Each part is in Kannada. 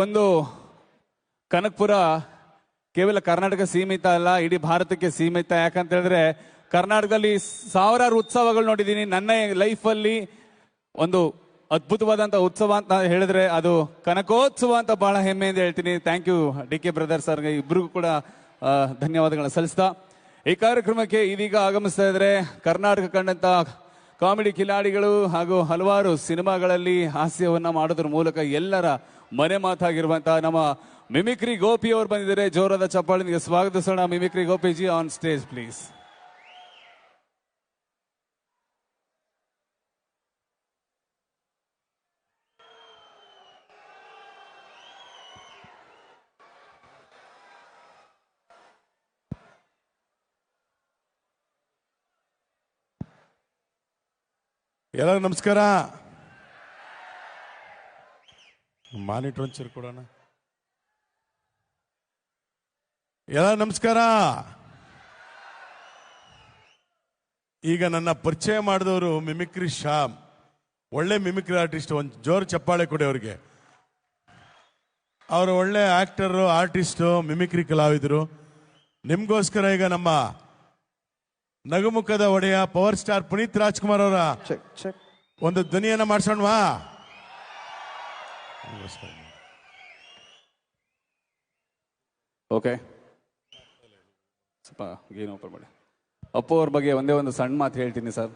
ಒಂದು ಕನಕಪುರ ಕೇವಲ ಕರ್ನಾಟಕ ಸೀಮಿತ ಅಲ್ಲ, ಇಡೀ ಭಾರತಕ್ಕೆ ಸೀಮಿತ. ಯಾಕಂತ ಹೇಳಿದ್ರೆ ಕರ್ನಾಟಕದಲ್ಲಿ ಸಾವಿರಾರು ಉತ್ಸವಗಳು ನೋಡಿದ್ದೀನಿ. ನನ್ನ ಲೈಫಲ್ಲಿ ಒಂದು ಅದ್ಭುತವಾದಂಥ ಉತ್ಸವ ಅಂತ ಹೇಳಿದ್ರೆ ಅದು ಕನಕೋತ್ಸವ ಅಂತ ಬಹಳ ಹೆಮ್ಮೆಯಿಂದ ಹೇಳ್ತೀನಿ. ಥ್ಯಾಂಕ್ ಯು DK ಬ್ರದರ್ ಸರ್ಗೆ, ಇಬ್ಬರಿಗೂ ಕೂಡ ಧನ್ಯವಾದಗಳನ್ನ ಸಲ್ಲಿಸ್ತಾ ಈ ಕಾರ್ಯಕ್ರಮಕ್ಕೆ ಇದೀಗ ಆಗಮಿಸ್ತಾ ಇದ್ರೆ ಕರ್ನಾಟಕ ಕಂಡಂತ ಕಾಮಿಡಿ ಕಿಲಾಡಿಗಳು ಹಾಗೂ ಹಲವಾರು ಸಿನಿಮಾಗಳಲ್ಲಿ ಹಾಸ್ಯವನ್ನ ಮಾಡೋದ್ರ ಮೂಲಕ ಎಲ್ಲರ ಮನೆ ಮಾತಾಗಿರುವಂತಹ ನಮ್ಮ ಮಿಮಿಕ್ರಿ ಗೋಪಿ ಅವರು ಬಂದಿದ್ದಾರೆ. ಜೋರಾದ ಚಪ್ಪಾಳಿಗೆ ಸ್ವಾಗತಿಸೋಣ. Mimicry Gopiji on stage please. ಎಲ್ಲರೂ ನಮಸ್ಕಾರ. ಮಾನಿಟರ್ ಒಂಚೂರು ಕೊಡೋಣ. ಎಲ್ಲ ನಮಸ್ಕಾರ. ಈಗ ನನ್ನ ಪರಿಚಯ ಮಾಡಿದವರು ಮಿಮಿಕ್ರಿ ಶ್ಯಾಮ್, ಒಳ್ಳೆ ಮಿಮಿಕ್ರಿ ಆರ್ಟಿಸ್ಟ್. ಒಂದು ಜೋರು ಚಪ್ಪಾಳೆ ಕೊಡಿ ಅವ್ರಿಗೆ. ಅವರು ಒಳ್ಳೆ ಆಕ್ಟರು, ಆರ್ಟಿಸ್ಟು, ಮಿಮಿಕ್ರಿ ಕಲಾವಿದರು. ನಿಮ್ಗೋಸ್ಕರ ಈಗ ನಮ್ಮ ನಗುಮುಖದ ಒಡೆಯ ಪವರ್ ಸ್ಟಾರ್ ಪುನೀತ್ ರಾಜ್ಕುಮಾರ್ ಅವರ ಒಂದು ಧ್ವನಿಯನ್ನ ಮಾಡಿಸೋಣವಾ? ಓಕೆ, ಸ್ವಲ್ಪ ಗೇನ್ ಓಪನ್ ಮಾಡಿ. ಅಪ್ಪು ಅವ್ರ ಬಗ್ಗೆ ಒಂದೇ ಒಂದು ಸಣ್ಣ ಮಾತು ಹೇಳ್ತೀನಿ ಸರ್.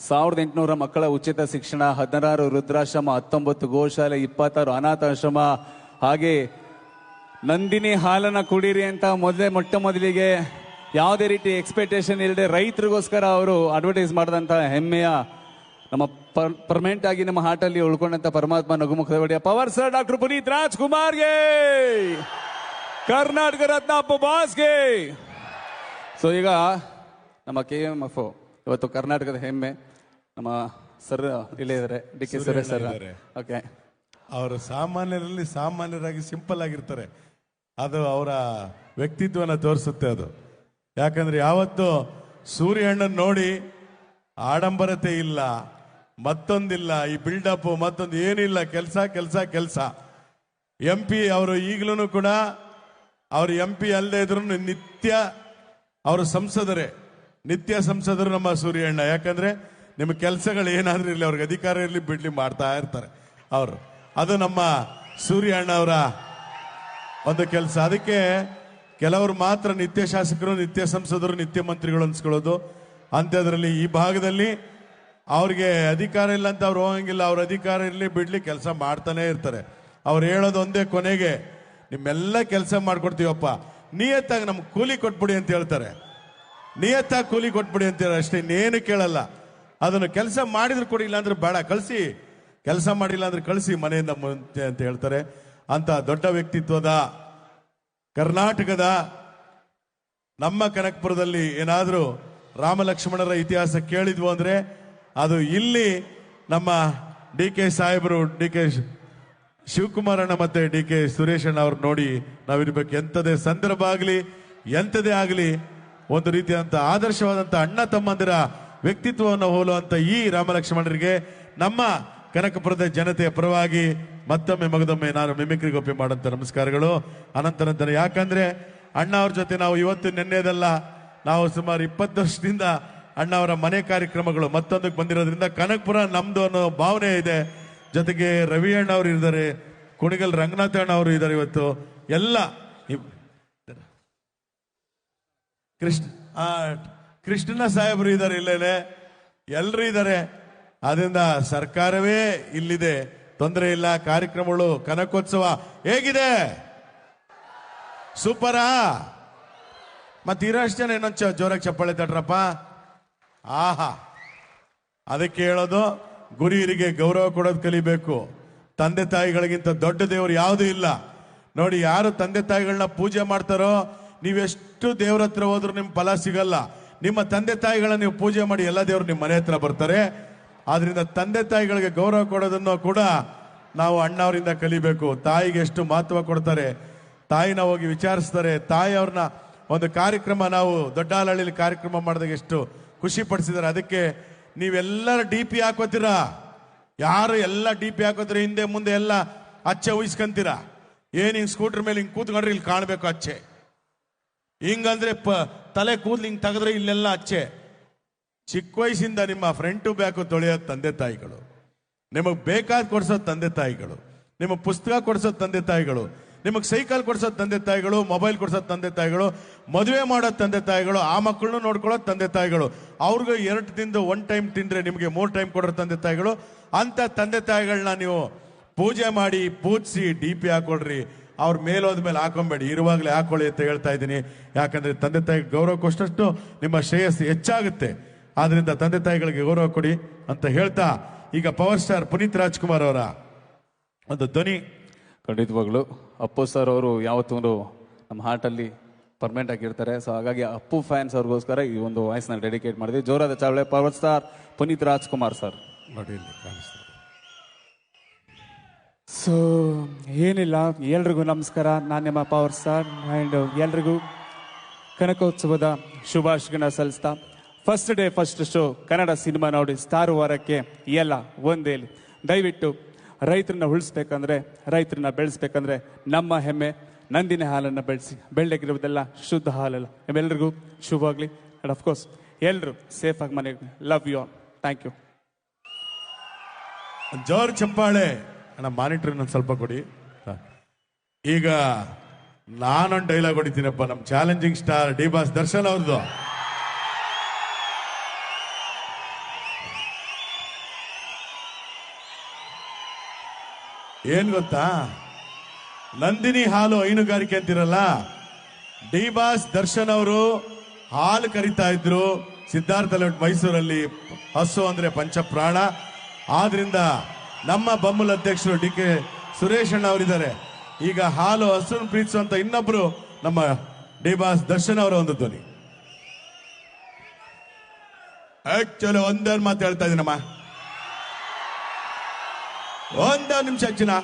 1800 ಮಕ್ಕಳ ಉಚಿತ ಶಿಕ್ಷಣ, 16 ವೃದ್ಧಾಶ್ರಮ, 19 ಗೋಶಾಲೆ, 26 ಅನಾಥಾಶ್ರಮ, ಹಾಗೆ ನಂದಿನಿ ಹಾಲನ್ನ ಕುಡೀರಿ ಅಂತ ಮೊಟ್ಟ ಮೊದಲಿಗೆ ಯಾವುದೇ ರೀತಿ ಎಕ್ಸ್ಪೆಕ್ಟೇಷನ್ ಇಲ್ಲದೆ ರೈತರಿಗೋಸ್ಕರ ಅವರು ಅಡ್ವರ್ಟೈಸ್ ಮಾಡಿದಂತ ಹೆಮ್ಮೆಯ ನಮ್ಮ ಪರ್ಮನೆಂಟ್ ಆಗಿ ನಮ್ಮ ಹಾರ್ಟಲ್ಲಿ ಉಳ್ಕೊಂಡಂತ ಪರಮಾತ್ಮ ನಗುಮುಖದ ಒಡೆಯ ಪವರ್ ಸ್ಟಾರ್ ಡಾಕ್ಟರ್ ಪುನೀತ್ ರಾಜ್ಕುಮಾರ್ಗೆ, ಕರ್ನಾಟಕ ರತ್ನ ಅಪ್ಪು ಬಾಸ್ಗೆ. ಸೊ ಈಗ ನಮ್ಮ KMF ಇವತ್ತು ಕರ್ನಾಟಕದ ಹೆಮ್ಮೆ ನಮ್ಮ ಸರ್ ಇಲ್ಲೇ ಇದ್ದಾರೆ, DK ಸುರೇಶ್ ಸರ್. ಓಕೆ, ಅವರು ಸಾಮಾನ್ಯರಲ್ಲಿ ಸಾಮಾನ್ಯರಾಗಿ ಸಿಂಪಲ್ ಆಗಿರ್ತಾರೆ. ಅದು ಅವರ ವ್ಯಕ್ತಿತ್ವನ ತೋರಿಸುತ್ತೆ ಅದು. ಯಾಕಂದ್ರೆ ಯಾವತ್ತು ಸೂರ್ಯಣ್ಣನ್ ನೋಡಿ ಆಡಂಬರತೆ ಇಲ್ಲ, ಮತ್ತೊಂದಿಲ್ಲ, ಈ ಬಿಲ್ಡಪ್ ಮತ್ತೊಂದು ಏನಿಲ್ಲ, ಕೆಲಸ ಕೆಲಸ ಕೆಲಸ. MP ಅವರು ಈಗಲೂ ಕೂಡ ಅವರು MP ಅಲ್ಲದೆ ಇದ್ರು ನಿತ್ಯ ಅವರು ಸಂಸದರೇ, ನಿತ್ಯ ಸಂಸದರು ನಮ್ಮ ಸೂರ್ಯಣ್ಣ. ಯಾಕಂದ್ರೆ ನಿಮ್ಮ ಕೆಲಸಗಳು ಏನಾದ್ರೂ ಇರಲಿ, ಅವ್ರಿಗೆ ಅಧಿಕಾರ ಇರಲಿ ಬಿಡ್ಲಿ ಮಾಡ್ತಾ ಇರ್ತಾರೆ ಅವರು. ಅದು ನಮ್ಮ ಸೂರ್ಯಣ್ಣ ಅವರ ಒಂದು ಕೆಲಸ. ಅದಕ್ಕೆ ಕೆಲವರು ಮಾತ್ರ ನಿತ್ಯ ಶಾಸಕರು, ನಿತ್ಯ ಸಂಸದರು, ನಿತ್ಯ ಮಂತ್ರಿಗಳು ಅನ್ಸ್ಕೊಳ್ಳೋದು. ಅಂಥದ್ರಲ್ಲಿ ಈ ಭಾಗದಲ್ಲಿ ಅವ್ರಿಗೆ ಅಧಿಕಾರ ಇಲ್ಲ ಅಂತ ಅವ್ರು ಹೋಗಂಗಿಲ್ಲ. ಅವ್ರ ಅಧಿಕಾರ ಇರಲಿ ಬಿಡ್ಲಿ ಕೆಲಸ ಮಾಡ್ತಾನೆ ಇರ್ತಾರೆ. ಅವ್ರು ಹೇಳೋದು ಒಂದೇ, ಕೊನೆಗೆ ನಿಮ್ಮೆಲ್ಲ ಕೆಲಸ ಮಾಡ್ಕೊಡ್ತೀವಪ್ಪ, ನಿಯತ್ತಾಗಿ ನಮ್ಗೆ ಕೂಲಿ ಕೊಟ್ಬಿಡಿ ಅಂತ ಹೇಳ್ತಾರೆ. ನಿಯತ್ತಾಗಿ ಕೂಲಿ ಕೊಟ್ಬಿಡಿ ಅಂತ ಹೇಳಿ ಅಷ್ಟೇ, ಇನ್ನೇನು ಕೇಳಲ್ಲ. ಅದನ್ನು ಕೆಲಸ ಮಾಡಿದ್ರು ಕೊಡಿ, ಇಲ್ಲಾಂದ್ರೆ ಬೇಡ ಕಳಿಸಿ, ಕೆಲಸ ಮಾಡಿಲ್ಲ ಅಂದ್ರೆ ಕಳಿಸಿ ಮನೆಯಿಂದ ಮುಂಚೆ ಅಂತ ಹೇಳ್ತಾರೆ. ಅಂತ ದೊಡ್ಡ ವ್ಯಕ್ತಿತ್ವದ ಕರ್ನಾಟಕದ ನಮ್ಮ ಕನಕಪುರದಲ್ಲಿ ಏನಾದರೂ ರಾಮ ಲಕ್ಷ್ಮಣರ ಇತಿಹಾಸ ಕೇಳಿದ್ವು ಅಂದ್ರೆ ಅದು ಇಲ್ಲಿ ನಮ್ಮ DK ಸಾಹೇಬರು, DK ಶಿವಕುಮಾರಣ್ಣ ಮತ್ತೆ DK ಸುರೇಶಣ್ಣ ಅವ್ರು ನೋಡಿ ನಾವಿರ್ಬೇಕು. ಎಂಥದೇ ಸಂದರ್ಭ ಆಗಲಿ, ಎಂಥದೇ ಆಗಲಿ, ಒಂದು ರೀತಿಯಾದಂಥ ಆದರ್ಶವಾದಂಥ ಅಣ್ಣ ತಮ್ಮಂದಿರ ವ್ಯಕ್ತಿತ್ವವನ್ನು ಹೋಲುವಂಥ ಈ ರಾಮಲಕ್ಷ್ಮಣರಿಗೆ ನಮ್ಮ ಕನಕಪುರದ ಜನತೆಯ ಪರವಾಗಿ ಮತ್ತೊಮ್ಮೆ ಮಗದೊಮ್ಮೆ ನಾನು ಮಿಮಿಕ್ರಿ ಗೋಪಿ ಮಾಡುವಂತ ನಮಸ್ಕಾರಗಳು, ಅನಂತರ. ಯಾಕಂದ್ರೆ ಅಣ್ಣ ಅವ್ರ ಜೊತೆ ನಾವು ಇವತ್ತು ನೆನ್ನೆದಲ್ಲ, ನಾವು ಸುಮಾರು 20 ವರ್ಷದಿಂದ ಅಣ್ಣ ಅವರ ಮನೆ ಕಾರ್ಯಕ್ರಮಗಳು ಮತ್ತೊಂದಕ್ಕೆ ಬಂದಿರೋದ್ರಿಂದ ಕನಕಪುರ ನಮ್ದು ಅನ್ನೋ ಭಾವನೆ ಇದೆ. ಜೊತೆಗೆ ರವಿ ಅಣ್ಣ ಅವರು ಇದ್ದಾರೆ, ಕುಣಿಗಲ್ ರಂಗನಾಥ ಅಣ್ಣ ಅವರು ಇದ್ದಾರೆ. ಇವತ್ತು ಎಲ್ಲ ಕೃಷ್ಣನ ಸಾಹೇಬರು ಇದ್ದಾರೆ, ಇಲ್ಲೇನೆ ಎಲ್ಲರೂ ಇದ್ದಾರೆ. ಅದರಿಂದ ಸರ್ಕಾರವೇ ಇಲ್ಲಿದೆ, ತೊಂದರೆ ಇಲ್ಲ. ಕಾರ್ಯಕ್ರಮಗಳು ಕನಕೋತ್ಸವ ಹೇಗಿದೆ? ಸೂಪರಾ? ಮತ್ತೆ ಇರೋಷ್ಟು ಜನ ಇನ್ನೊಂದು ಜೋರಾಗಿ ಚಪ್ಪಾಳೆ ತಟ್ರಪ್ಪ. ಆಹಾ, ಅದಕ್ಕೆ ಹೇಳೋದು, ಗುರು ಹಿರಿಗೆ ಗೌರವ ಕೊಡೋದು ಕಲಿಬೇಕು. ತಂದೆ ತಾಯಿಗಳಿಗಿಂತ ದೊಡ್ಡ ದೇವರು ಯಾವುದೂ ಇಲ್ಲ. ನೋಡಿ, ಯಾರು ತಂದೆ ತಾಯಿಗಳನ್ನ ಪೂಜೆ ಮಾಡ್ತಾರೋ, ನೀವೆಷ್ಟು ದೇವ್ರ ಹತ್ರ ಹೋದ್ರೂ ನಿಮ್ ಫಲ ಸಿಗಲ್ಲ. ನಿಮ್ಮ ತಂದೆ ತಾಯಿಗಳನ್ನ ನೀವು ಪೂಜೆ ಮಾಡಿ ಎಲ್ಲ ದೇವರು ನಿಮ್ಮ ಮನೆ ಹತ್ರ ಬರ್ತಾರೆ. ಆದ್ರಿಂದ ತಂದೆ ತಾಯಿಗಳಿಗೆ ಗೌರವ ಕೊಡೋದನ್ನು ಕೂಡ ನಾವು ಅಣ್ಣವರಿಂದ ಕಲಿಬೇಕು. ತಾಯಿಗೆ ಎಷ್ಟು ಮಹತ್ವ ಕೊಡ್ತಾರೆ, ತಾಯಿನ ಹೋಗಿ ವಿಚಾರಿಸ್ತಾರೆ. ತಾಯಿ ಅವ್ರನ್ನ ಒಂದು ಕಾರ್ಯಕ್ರಮ ನಾವು ದೊಡ್ಡಹಳ್ಳಿಯಲ್ಲಿ ಕಾರ್ಯಕ್ರಮ ಮಾಡಿದಾಗ ಎಷ್ಟು ಖುಷಿ ಪಡಿಸಿದ್ದಾರೆ. ಅದಕ್ಕೆ ನೀವೆಲ್ಲರ DP ಹಾಕೋತೀರಾ, ಯಾರು ಎಲ್ಲ DP ಹಾಕೋತೀರ, ಹಿಂದೆ ಮುಂದೆ ಎಲ್ಲ ಅಚ್ಚೆ ಉಯಿಸ್ಕೊಂತೀರಾ. ಏನ್ ಹಿಂಗ್ ಸ್ಕೂಟರ್ ಮೇಲೆ ಹಿಂಗ್ ಕೂತ್ಕೊಂಡ್ರೆ ಇಲ್ಲಿ ಕಾಣಬೇಕು ಅಚ್ಚೆ. ಹಿಂಗಂದ್ರೆ ತಲೆ ಕೂದ್ಲು ಹಿಂಗ್ ತೆಗೆದ್ರೆ ಇಲ್ಲೆಲ್ಲ ಅಚ್ಚೆ. ಚಿಕ್ಕ ವಯಸ್ಸಿಂದ ನಿಮ್ಮ ಫ್ರಂಟ್ ಟು ಬ್ಯಾಕು ತೊಳೆಯೋದು ತಂದೆ ತಾಯಿಗಳು, ನಿಮಗೆ ಬೇಕಾದ ಕೊಡ್ಸೋದು ತಂದೆ ತಾಯಿಗಳು, ನಿಮಗೆ ಪುಸ್ತಕ ಕೊಡ್ಸೋದು ತಂದೆ ತಾಯಿಗಳು, ನಿಮಗೆ ಸೈಕಲ್ ಕೊಡ್ಸೋದು ತಂದೆ ತಾಯಿಗಳು, ಮೊಬೈಲ್ ಕೊಡ್ಸೋದು ತಂದೆ ತಾಯಿಗಳು, ಮದುವೆ ಮಾಡೋದು ತಂದೆ ತಾಯಿಗಳು, ಆ ಮಕ್ಕಳನ್ನು ನೋಡ್ಕೊಳ್ಳೋದು ತಂದೆ ತಾಯಿಗಳು. ಅವ್ರಿಗೆ 2 ತಿಂದು 1 ಟೈಮ್ ತಿಂದ್ರೆ ನಿಮಗೆ 3 ಟೈಮ್ ಕೊಡೋ ತಂದೆ ತಾಯಿಗಳು. ಅಂತ ತಂದೆ ತಾಯಿಗಳನ್ನ ನೀವು ಪೂಜೆ ಮಾಡಿ ಪೂಜಿಸಿ DP ಹಾಕೊಳ್ರಿ. ಅವ್ರ ಮೇಲೋದ್ಮೇಲೆ ಹಾಕೊಂಬೇಡಿ, ಇರುವಾಗಲೇ ಹಾಕೊಳ್ಳಿ ಅಂತ ಹೇಳ್ತಾ ಇದ್ದೀನಿ. ಯಾಕಂದ್ರೆ ತಂದೆ ತಾಯಿ ಗೌರವ ಕೊಟ್ಟಷ್ಟು ನಿಮ್ಮ ಶ್ರೇಯಸ್ಸು ಹೆಚ್ಚಾಗುತ್ತೆ. ಆದ್ರಿಂದ ತಂದೆ ತಾಯಿಗಳಿಗೆ ಗೌರವ ಕೊಡಿ ಅಂತ ಹೇಳ್ತಾ, ಈಗ ಪವರ್ ಸ್ಟಾರ್ ಪುನೀತ್ ರಾಜ್ಕುಮಾರ್ ಅವರ ಒಂದು ಧ್ವನಿ. ಖಂಡಿತವಾಗ್ಲು ಅಪ್ಪು ಸರ್ ಅವರು ಯಾವತ್ತೂ ನಮ್ಮ ಹಾರ್ಟಲ್ಲಿ ಪರ್ಮನೆಂಟ್ ಆಗಿರ್ತಾರೆ. ಸೊ ಹಾಗಾಗಿ ಅಪ್ಪು ಫ್ಯಾನ್ಸ್ ಅವ್ರಿಗೋಸ್ಕರ ಈ ಒಂದು ವಾಯ್ಸ್ನ ಡೆಡಿಕೇಟ್ ಮಾಡಿದ್ವಿ. ಜೋರಾದ ಚಾವಳೆ power star Puneeth Rajkumar sir. ನೋಡಿ ಇಲ್ಲಿ ಕಾಣಿಸ್ತಾರೆ. ಸೊ ಏನಿಲ್ಲ, ಎಲ್ರಿಗೂ ನಮಸ್ಕಾರ. ನಾನು ನಿಮ್ಮ ಪವರ್ ಸ್ಟಾರ್ ಆ್ಯಂಡ್ ಎಲ್ರಿಗೂ ಕನಕೋತ್ಸವದ ಶುಭಾಶಯಗಳನ್ನ ಸಲ್ಲಿಸ್ತಾ, first day first show Kannada cinema ನೋಡಿ ಸ್ಟಾರ್ ವಾರಕ್ಕೆ ಎಲ್ಲ ಒಂದೇಲಿ. ದಯವಿಟ್ಟು ರೈತರನ್ನ ಉಳಿಸ್ಬೇಕಂದ್ರೆ, ರೈತರನ್ನ ಬೆಳೆಸ್ಬೇಕಂದ್ರೆ ನಮ್ಮ ಹೆಮ್ಮೆ ನಂದಿನಿ ಹಾಲನ್ನು ಬೆಳೆಸಿ. ಬೆಳ್ಳಗಿರುವುದೆಲ್ಲ ಶುದ್ಧ ಹಾಲಲ್ಲ. ನಿಮ್ಮೆಲ್ಲರಿಗೂ ಶುಭವಾಗಲಿ. ಆ್ಯಂಡ್ ಅಫ್ಕೋರ್ಸ್ ಎಲ್ಲರೂ ಸೇಫಾಗಿ ಮನೆಗೆ. Love you all. Thank you. ಜೋರ್ ಚಪ್ಪಾಳೆ. ಅಣ್ಣ ಮಾನಿಟರ್ ಇನ್ನೊಂದು ಸ್ವಲ್ಪ ಕೊಡಿ. ಈಗ ನಾನೊಂದು ಡೈಲಾಗ್ ಹೊಡಿತೀನಪ್ಪ, ನಮ್ಮ challenging star D boss Darshan ಅವ್ರದ್ದು. ಏನ್ ಗೊತ್ತಾ, ನಂದಿನಿ ಹಾಲು ಹೈನುಗಾರಿಕೆ ಅಂತಿರಲ್ಲ, ಡಿ ಬಾಸ್ ದರ್ಶನ್ ಅವರು ಹಾಲು ಕರಿತಾ ಇದ್ರು ಸಿದ್ಧಾರ್ಥ ಲೇಔಟ್ ಮೈಸೂರಲ್ಲಿ. ಹಸು ಅಂದ್ರೆ ಪಂಚಪ್ರಾಣ. ಆದ್ರಿಂದ ನಮ್ಮ ಬಮ್ಮುಲ್ ಅಧ್ಯಕ್ಷರು DK ಸುರೇಶ್ ಅಣ್ಣ ಅವರಿದ್ದಾರೆ. ಈಗ ಹಾಲು ಹಸುನ ಪ್ರೀತಿಸುವಂತ ಇನ್ನೊಬ್ರು ನಮ್ಮ ಡಿ ಬಾಸ್ ದರ್ಶನ್ ಅವರ ಒಂದು ಧ್ವನಿ. ಆಕ್ಚುಲಿ ಒಂದೊಂದು ಮಾತು ಹೇಳ್ತಾ ಇದೀನಮ್ಮ, ಒಂದೇ ನಿಮಿಷ ಹೆಚ್ಚಿನ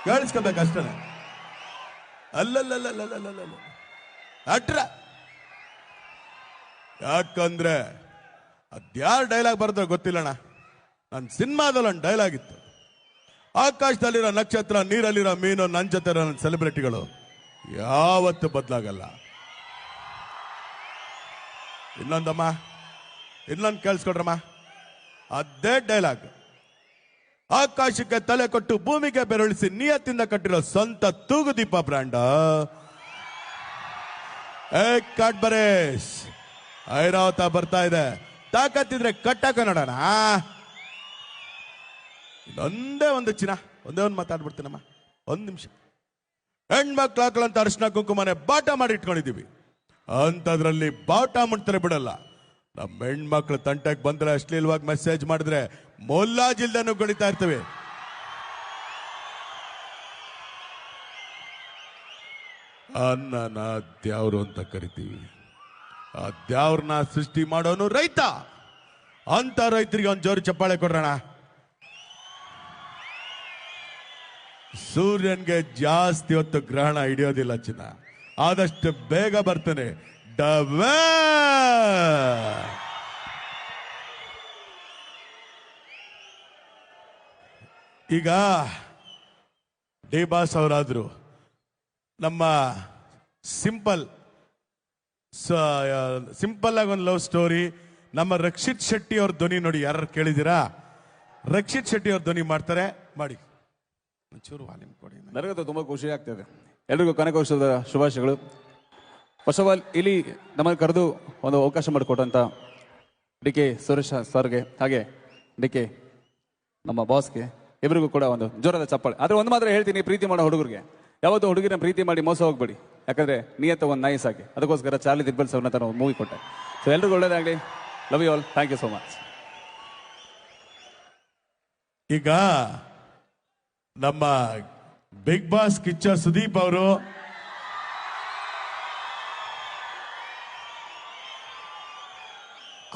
ಕೇಳಿಸ್ಕೋಬೇಕಷ್ಟೇ. ಅಲ್ಲಲ್ಲಲ್ಲಲ್ಲಲ್ಲಲ್ಲ ಅಟ್ರ, ಯಾಕಂದ್ರೆ ಅದ್ಯಾರು ಡೈಲಾಗ್ ಬರೆದ್ರೆ ಗೊತ್ತಿಲ್ಲಣ್ಣ. ನನ್ನ ಸಿನಿಮಾದಲ್ಲಿ ಒಂದು ಡೈಲಾಗ್ ಇತ್ತು, ಆಕಾಶದಲ್ಲಿರೋ ನಕ್ಷತ್ರ, ನೀರಲ್ಲಿರೋ ಮೀನು, ನನ್ನ ಜೊತೆ ನನ್ನ ಸೆಲೆಬ್ರಿಟಿಗಳು ಯಾವತ್ತು ಬದಲಾಗಲ್ಲ. ಇನ್ನೊಂದಮ್ಮ, ಇನ್ನೊಂದು ಕೇಳಿಸ್ಕೊಡ್ರಮ್ಮ, ಅದೇ ಡೈಲಾಗ್. ಆಕಾಶಕ್ಕೆ ತಲೆ ಕೊಟ್ಟು ಭೂಮಿಗೆ ಬೆರಳಿಸಿ ನಿಯತ್ತಿಂದ ಕಟ್ಟಿರೋ ಸ್ವಂತ ತೂಗುದೀಪ ಬ್ರ್ಯಾಂಡ ಬರೇಶ್ ಐರಾವತ ಬರ್ತಾ ಇದೆ. ತಾಕತ್ತಿದ್ರೆ ಕಟ್ಟಕ ನೋಡೋಣ. ಒಂದೇ ಒಂದು ಚಿನ್ನ, ಒಂದೇ ಒಂದು ಮಾತಾಡ್ಬಿಡ್ತೀನಮ್ಮ, 1 ನಿಮಿಷ. ಹೆಣ್ಮಕ್ಳು ಹಾಕಲಂತ ಅರಿಶಿನ ಕುಂಕುಮನೆ ಬಾಟ ಮಾಡಿ ಇಟ್ಕೊಂಡಿದೀವಿ, ಅಂತದ್ರಲ್ಲಿ ಬಾಟ ಮುಟ್ತಾರೆ ಬಿಡಲ್ಲ. ನಮ್ಮ ಹೆಣ್ಮಕ್ಳು ತಂಟಕ್ಕೆ ಬಂದ್ರೆ ಅಶ್ಲೀಲವಾಗಿ ಮೆಸೇಜ್ ಮಾಡಿದ್ರೆ ಮೊಲ್ಲಾಜಿಲ್ದನು ಗಳಿತಾ ಇರ್ತೇವೆ. ಅನ್ನನ ದ್ಯಾವ್ರು ಅಂತ ಕರಿತೀವಿ. ಆ ದ್ಯಾವ್ರನ್ನ ಸೃಷ್ಟಿ ಮಾಡೋನು ರೈತ. ಅಂತ ರೈತರಿಗೆ ಒಂದು ಜೋರು ಚಪ್ಪಾಳೆ ಕೊಡ್ರೋಣ. ಸೂರ್ಯನ್ಗೆ ಜಾಸ್ತಿ ಹೊತ್ತು ಗ್ರಹಣ ಹಿಡಿಯೋದಿಲ್ಲ ಚಿನ್ನ, ಆದಷ್ಟು ಬೇಗ ಬರ್ತಾನೆ. ಈಗ ಡಿ ಬಾಸ್ ಅವರಾದ್ರು ನಮ್ಮ ಸಿಂಪಲ್ ಆಗಿ ಒಂದು ಲವ್ ಸ್ಟೋರಿ. ನಮ್ಮ ರಕ್ಷಿತ್ ಶೆಟ್ಟಿ ಅವ್ರ ಧ್ವನಿ ನೋಡಿ, ಯಾರು ಕೇಳಿದ್ದೀರಾ? ರಕ್ಷಿತ್ ಶೆಟ್ಟಿ ಅವ್ರ ಧ್ವನಿ ಮಾಡ್ತಾರೆ, ಮಾಡಿ ಒಂಚೂರು ವಾಲ್ಯೂಮ್ ಕೊಡಿ. ನನಗಂತೂ ತುಂಬಾ ಖುಷಿ ಆಗ್ತದೆ. ಎಲ್ರಿಗೂ ಕನಕೋತ್ಸವದ ಶುಭಾಶಯಗಳು. ಫಸ್ಟ್ ಆಫ್ ಆಲ್ ಇಲ್ಲಿ ನಮ್ಮನ್ನು ಕರೆದು ಒಂದು ಅವಕಾಶ ಮಾಡಿಕೊಟ್ಟಂತ DK ಸುರೇಶ್ ಸರ್ಗೆ, ಹಾಗೆ DK ನಮ್ಮ ಬಾಸ್ಗೆ, ಇಬ್ಬರಿಗೂ ಕೂಡ ಒಂದು ಜೋರಾದ ಚಪ್ಪಾಳೆ. ಆದ್ರೆ ಒಂದು ಮಾತ್ರ ಹೇಳ್ತೀನಿ, ಪ್ರೀತಿ ಮಾಡೋ ಹುಡುಗರಿಗೆ ಯಾವತ್ತೂ ಹುಡುಗಿನ ಪ್ರೀತಿ ಮಾಡಿ ಮೋಸ ಹೋಗ್ಬೇಡಿ. ಯಾಕಂದ್ರೆ ನಿಯತ್ತ ಒಂದು ನೈಸ್ ಆಗಿ, ಅದಕ್ಕೋಸ್ಕರ ಚಾರ್ಲಿ ದಿಗ್ಬಲ್ಸ್ ಅವ್ರನ್ನ ತರ ಒಂದು ಮೂವಿ ಕೊಟ್ಟೆ. ಸೊ ಎಲ್ರಿಗೂ ಒಳ್ಳೇದಾಗಲಿ. Love you all. Thank you so much. ಈಗ ನಮ್ಮ ಬಿಗ್ ಬಾಸ್ ಕಿಚ್ಚ ಸುದೀಪ್ ಅವರು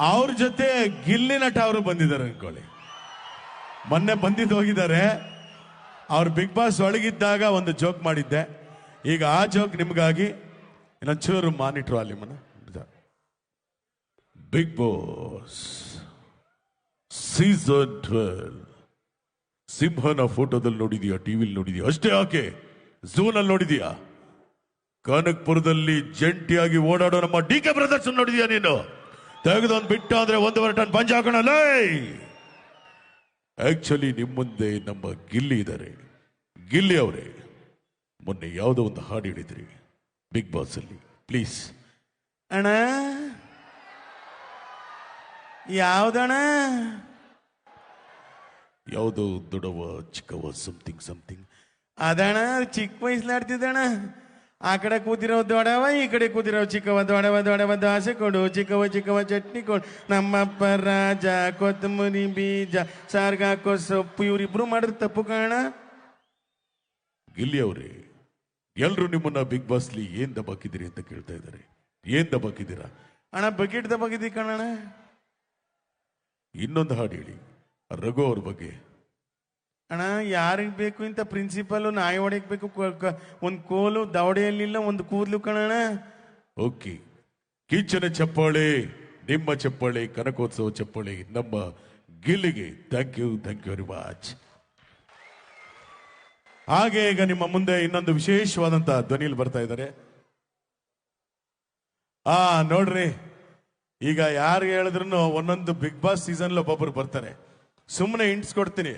ಅವ್ರ ಜೊತೆ ಗಿಲ್ಲಿ ನಟ ಅವರು ಬಂದಿದ್ದಾರೆ ಅನ್ಕೊಳ್ಳಿ. ಮೊನ್ನೆ ಬಂದಿದ್ದು ಹೋಗಿದ್ದಾರೆ. ಅವ್ರು ಬಿಗ್ ಬಾಸ್ ಒಳಗಿದ್ದಾಗ ಒಂದು ಜೋಕ್ ಮಾಡಿದ್ದೆ. ಈಗ ಆ ಜೋಕ್ ನಿಮ್ಗಾಗಿ ಇನ್ನೊಂಚೂರು ಮಾನಿಟ್ರು ಅಲ್ಲಿ ಮನ. ಬಿಗ್ ಬಾಸ್ ಸೀಸನ್ 12 ಸಿಂಹನ ಫೋಟೋದಲ್ಲಿ ನೋಡಿದ್ಯಾ, ಟಿವಿಲಿ ನೋಡಿದ್ಯಾ, ಅಷ್ಟೇ ಯಾಕೆ ಝೂನಲ್ಲಿ ನೋಡಿದ್ಯಾ? ಕನಕ್ಪುರದಲ್ಲಿ ಜಂಟಿಯಾಗಿ ಓಡಾಡೋ ನಮ್ಮ ಡಿ ಕೆ ಬ್ರದರ್ಸ್ ನೋಡಿದ್ಯಾ ನೀನು? ತೆಗೆದೊಂದು ಬಿಟ್ಟ ಅಂದ್ರೆ 1.5 ಟನ್ ಪಂಚ ಹಾಕೋಣಲ್ಲ. ಆಕ್ಚುಲಿ ನಿಮ್ಮ ಮುಂದೆ ನಮ್ಮ ಗಿಲ್ಲಿ ಇದ್ದಾರೆ. ಗಿಲ್ಲಿ ಅವರೇ, ಮೊನ್ನೆ ಯಾವುದೋ ಒಂದು ಹಾಡು ಹೇಳಿದ್ರಿ ಬಿಗ್ ಬಾಸ್ ಅಲ್ಲಿ, ಪ್ಲೀಸ್. ಅಣ್ಣ ಯಾವ್ದಣ್ಣ? ಯಾವುದೋ ದೊಡ್ಡವ ಚಿಕ್ಕವ ಸಮಥಿಂಗ್ ಸಮಥಿಂಗ್. ಅದಣ್ಣ ಚಿಕ್ಕ ವಯಸ್ಸಲಾಡ್ತಿದ್ದಣ್ಣ. ಆ ಕಡೆ ಕೂತಿರೋ ದೊಡವ, ಈ ಕಡೆ ಕೂತಿರೋ ಚಿಕ್ಕವ. ದೊಡವ ದೊಡವ ದೋಸೆ ಕೊಡು, ಚಿಕ್ಕವ ಚಿಕ್ಕವ ಚಟ್ನಿ ಕೊಡು, ನಮ್ಮಪ್ಪ ರಾಜ ಕೊತ್ತಂಬರಿ ಬೀಜ ಸಾರ್ಗ ಹಾಕೋ ಸೊಪ್ಪು. ಇವರಿಬ್ರು ಮಾಡಿದ್ರೆ ತಪ್ಪು ಕಾಣ. ಗಿಲ್ಲಿ ಅವರೇ, ಎಲ್ರು ನಿಮ್ಮನ್ನ ಬಿಗ್ ಬಾಸ್ಲಿ ಏನ್ ದಬಾಕಿದ್ದೀರಿ ಅಂತ ಕೇಳ್ತಾ ಇದ್ದಾರೆ. ಏನ್ ದಬಾಕಿದ್ದೀರಾ? ಅಣ್ಣ ಬಕೆಟ್ ದಬಾಕಿದ್ದಿ ಕಣಣ್ಣ. ಇನ್ನೊಂದು ಹಾಡು ಹೇಳಿ ರಘು ಅವ್ರ ಬಗ್ಗೆ. ಅಣ್ಣ ಯಾರಿಗೆ ಬೇಕು ಇಂಥ ಪ್ರಿನ್ಸಿಪಲ್ ನಾಯಿ ಹೊಡೆಯಕ್ ಬೇಕು, ಒಂದು ಕೋಲು ದವಡೆಯಲ್ಲಿಲ್ಲ, ಒಂದು ಕೂದಲು ಕಣಣ್ಣ. ಓಕೆ, ಕಿಚ್ಚನ ಚಪ್ಪಾಳೆ, ನಿಮ್ಮ ಚಪ್ಪಾಳೆ, ಕನಕೋತ್ಸವ ಚಪ್ಪಾಳೆ ನಮ್ಮ ಗಿಲ್ಲಿಗೆ. Thank you very much. ಹಾಗೆ ಈಗ ನಿಮ್ಮ ಮುಂದೆ ಇನ್ನೊಂದು ವಿಶೇಷವಾದಂತಹ ಧ್ವನಿಯಲ್ಲಿ ಬರ್ತಾ ಇದ್ದಾರೆ. ನೋಡ್ರಿ, ಈಗ ಯಾರು ಹೇಳಿದ್ರು ಒಂದೊಂದು ಬಿಗ್ ಬಾಸ್ ಸೀಸನ್ ಒಬ್ಬೊಬ್ರು ಬರ್ತಾರೆ. ಸುಮ್ಮನೆ ಇಂಟ್ಸ್ ಕೊಡ್ತೀನಿ,